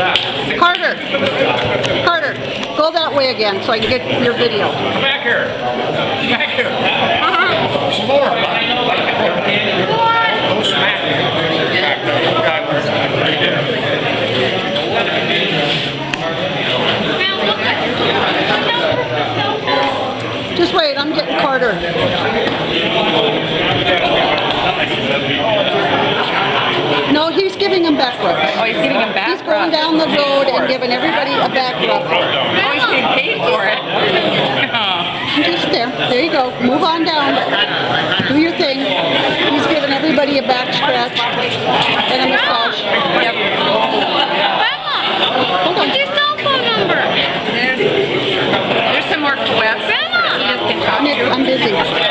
Carter, Carter, go that way again so I can get your video. Come back here. Back here. Some more. Don't smack me. Just wait, I'm getting Carter. No, he's giving him back rubs. Oh, he's giving him back He's going down the road and giving everybody a back rub. Oh, he's getting paid for it. Just there. There you go. Move on down. Do your thing. He's giving everybody a back scratch and a massage. Yep. Hold on. What's your cell phone number? There's some more Coauette. I'm busy.